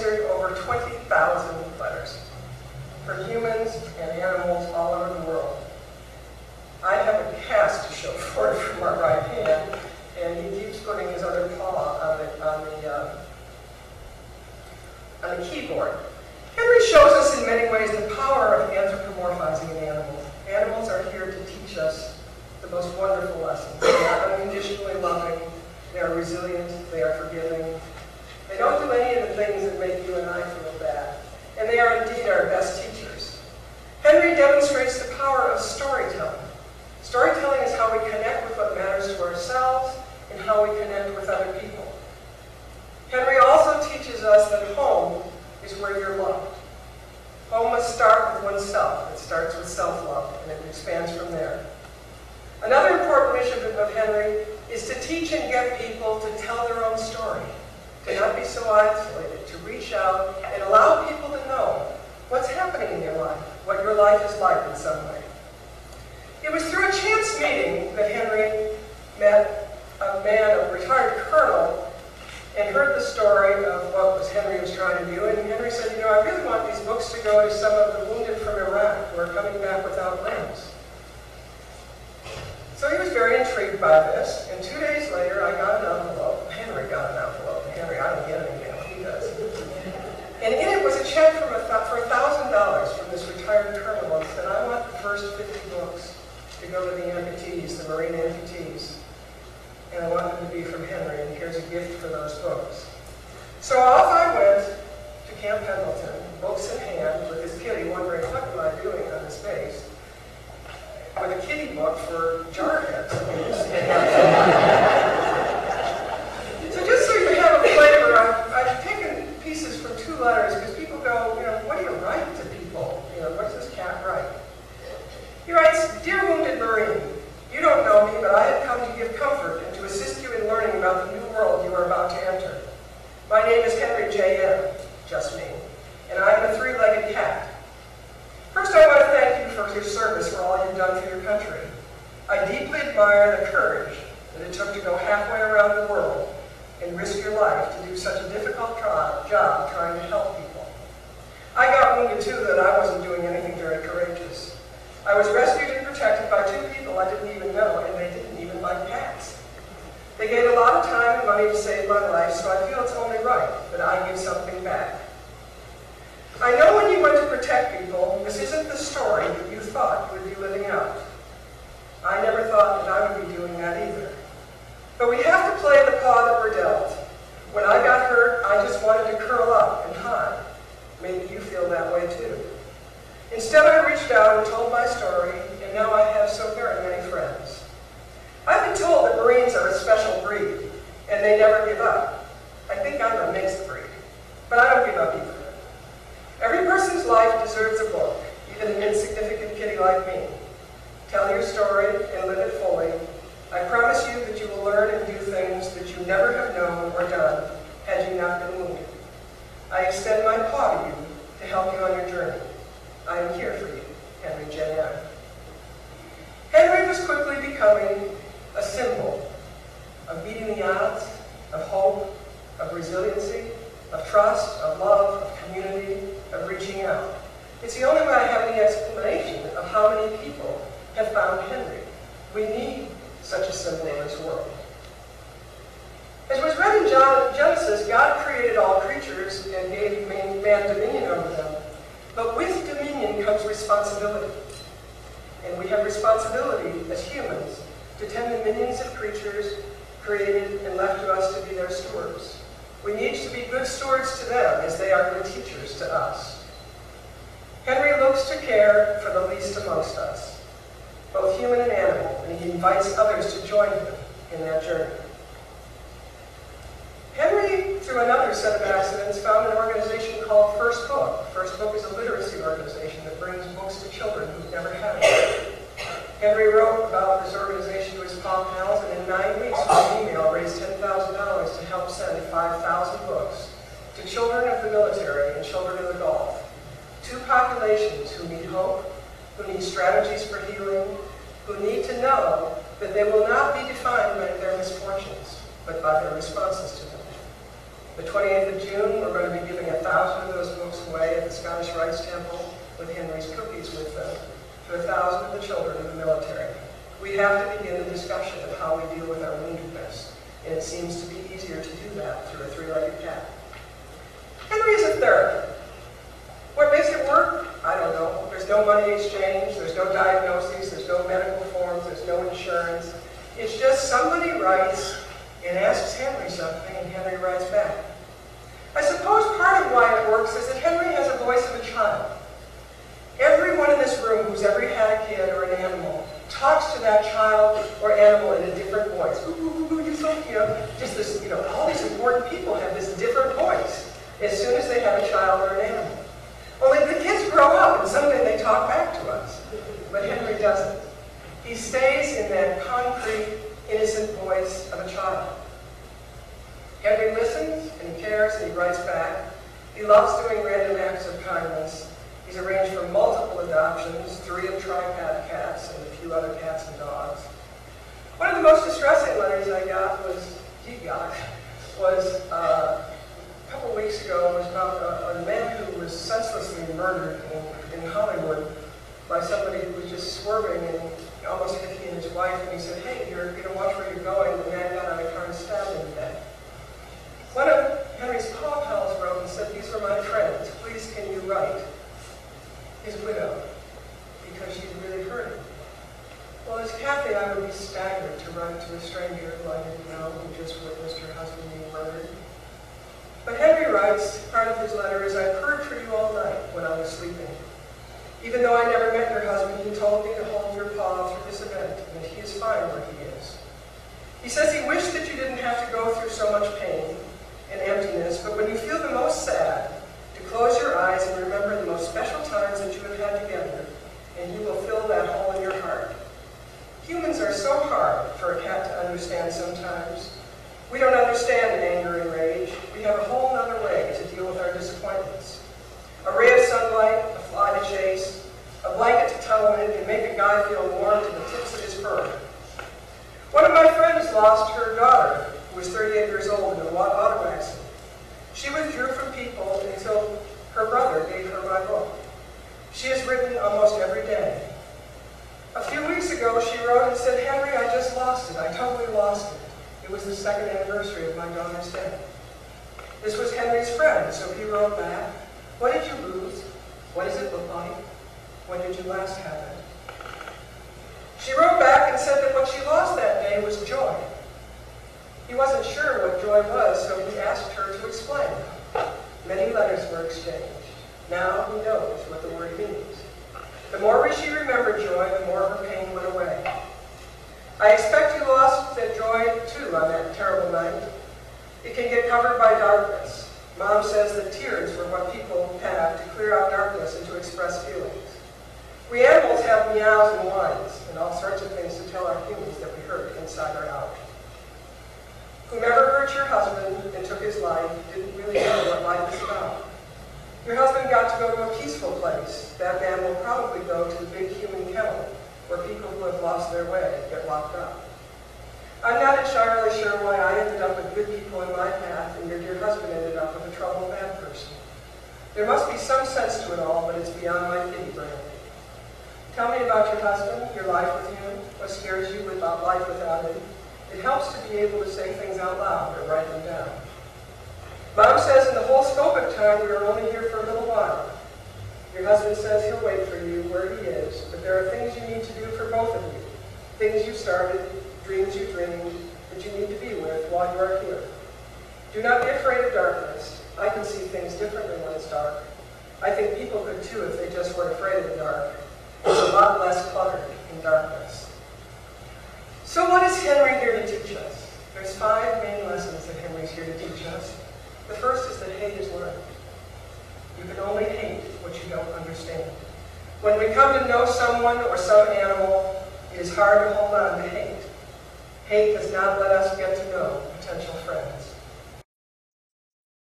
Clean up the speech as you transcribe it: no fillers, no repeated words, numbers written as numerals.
answered over 20,000 letters from humans and animals all over the world. I have a cast to show for it from our right hand, and he keeps putting his other paw on the keyboard. Henry shows us in many ways the power of anthropomorphizing an animal. Animals are here to teach us the most wonderful lessons. They are unconditionally loving, they are resilient, they are forgiving. They don't do any of the things that make you and I feel bad. And they are indeed our best teachers. Henry demonstrates the power of storytelling. Storytelling is how we connect with what matters to ourselves and how we connect with other people. Henry also teaches us that home is where you're loved. Home must start with oneself. It starts with self-love, and it expands from there. Another important mission of Henry is to teach and get people to tell their own story, to not be so isolated, to reach out and allow people to know what's happening in your life, what your life is like in some way. It was through a chance meeting that Henry met a man, a retired colonel, and heard the story of what Henry was trying to do. And Henry said, you know, I really want these books to go to some of the wounded from Iraq who are coming back without limbs. So he was very intrigued by this, and 2 days later I got an envelope. Henry got an envelope. Henry, I don't get an email, he does. And in it was a check for $1,000 from this retired colonel, and said, I want the first 50 books to go to the amputees, the Marine amputees. And I want them to be from Henry, and here's a gift for those books. So off I went to Camp Pendleton, books in hand, with his kitty, wondering, what am I doing on this base? With a kitty book for jarheads. So just so you have a flavor, I've taken pieces from 2 letters, because people go, you know, what do you write to people? You know, what's this cat write? He writes, Dear Wounded Marine, you don't know me, but I have come to give comfort and to assist you in learning about the new world you are about to enter. My name is Henry J.M., just me, and I am a 3-legged cat. First, I want to thank you for your service, for all you've done for your country. I deeply admire the courage that it took to go halfway around the world and risk your life to do such a difficult job trying to help people. I got wounded too, that I wasn't doing anything very courageous. I was rescued and protected by 2 people I didn't even know, and they didn't even like cats. They gave a lot of time and money to save my life, so I feel it's only right that I give something back. I know when you went to protect people, this isn't the story that you thought you would be living out. I never thought that I would be doing that either. But we have to play the paw that we're dealt. When I got hurt, I just wanted to curl up and hide. Maybe you feel that way too. Instead, I reached out and told my story, and now I have so very many friends. I've been told that Marines are a special breed, and they never give up. I think I'm a mixed breed, but I don't give up either. Every person's life deserves a book, even an insignificant kitty like me. Tell your story and live it fully. I promise you that you will learn and do things that you never have known or done had you not been wounded. I extend my paw to you to help you on your journey. I am here for you, Henry J.M. Henry was quickly becoming a symbol of beating the odds, of hope, of resiliency, of trust, of love, of community, of reaching out. It's the only way I have any explanation of how many people have found Henry. We need such a symbol in this world. As was read in Genesis, God created all creatures and gave man dominion over them. But with dominion comes responsibility. And we have responsibility as humans to tend the millions of creatures created and left to us to be their stewards. We need to be good stewards to them as they are good teachers to us. Henry looks to care for the least amongst us, both human and animal, and he invites others to join him in that journey. Henry, through another set of accidents, found an organization called First Book. First Book is a literacy organization that brings books to children who've never had them. Henry wrote about this organization to his pal pals, and in 9 weeks, with an email, raised $10,000 to help send 5,000 books to children of the military and children of the Gulf. 2 populations who need hope, who need strategies for healing, who need to know that they will not be defined by their misfortunes, but by their responses to them. The 28th of June, we're going to be giving 1,000 of those books away at the Scottish Rites Temple with Henry's cookies with them to 1,000 of the children of the military. We have to begin the discussion of how we deal with our woundedness, and it seems to be easier to do that through a three-legged cat. Henry is a third. What makes it work? I don't know. There's no money exchange, there's no diagnoses, there's no medical forms, there's no insurance. It's just somebody writes and asks Henry something, and Henry writes back. I suppose part of why it works is that Henry has a voice of a child. Everyone in this room who's ever had a kid or an animal talks to that child or animal in a different voice. Ooh, you're so, just this, all these important people have this different voice as soon as they have a child or an animal. Only the kids grow up and someday they talk back to us. But Henry doesn't. He stays in that concrete, innocent voice of a child. Henry listens and he cares and he writes back. He loves doing random acts of kindness. He's arranged for multiple adoptions, 3 of tripod cats and a few other cats and dogs. One of the most distressing letters I got was a couple weeks ago, was about a man who was senselessly murdered in Hollywood by somebody who was just swerving and almost hit he and his wife, and he said, hey, you're going to watch where you're going. The man got out of the car and stabbed him to death. One of Henry's pen pals wrote and said, these are my friends. Please can you write? His widow, because she's really hurt him. Well, as Kathy, I would be staggered to write to a stranger who I didn't know, who just witnessed her husband being murdered. But Henry writes, part of his letter is, I prayed for you all night when I was sleeping. Even though I never met your husband, he told me to hold your paw through this event, and he is fine where he is. He says he wished that you didn't have to go through so much pain and emptiness, but when you feel the most sad, to close your eyes and remember the most special times that you have had together, and you will fill that hole in your heart. Humans are so hard for a cat to understand sometimes. We don't understand anger and rage. We have a whole other way to deal with our disappointments. A ray of sunlight, a fly to chase, a blanket to tunnel in can make a guy feel warm to the tips of his fur. One of my friends lost her daughter, who was 38 years old, in an auto accident. She withdrew from people until her brother gave her my book. She has written almost every day. A few weeks ago, she wrote and said, Henry, I just lost it. I totally lost it. It was the 2nd anniversary of my daughter's death. This was Henry's friend, so he wrote back, what did you lose? What does it look like? When did you last have it? She wrote back and said that what she lost that day was joy. He wasn't sure what joy was, so he asked her to explain. Many letters were exchanged. Now he knows what the word means. The more she remembered joy, the more her pain went away. I expect you lost that joy, too, on that terrible night. It can get covered by darkness. Mom says that tears were what people have to clear out darkness and to express feelings. We animals have meows and whines and all sorts of things to tell our humans that we hurt inside or out. Whomever hurt your husband and took his life didn't really know what life is about. Your husband got to go to a peaceful place. That man will probably go to the big human kennel, where people who have lost their way get locked up. I'm not entirely sure why I ended up with good people in my path and your dear husband ended up with a troubled bad person. There must be some sense to it all, but it's beyond my pity brain. Tell me about your husband, your life with him, what scares you about life without him. It helps to be able to say things out loud or write them down. Mom says in the whole scope of time we are only here for a little while. Your husband says he'll wait for you where he is, but there are things you need to do for both of you. Things you started, dreams you dreamed, that you need to be with while you are here. Do not be afraid of darkness. I can see things differently when it's dark. I think people could too if they just weren't afraid of the dark. It's a lot less cluttered in darkness. So what is Henry here to teach us? There's 5 main lessons that Henry's here to teach us. The first is that hate is learned. You can only hate what you don't understand. When we come to know someone or some animal, it is hard to hold on to hate. Hate does not let us get to know potential friends.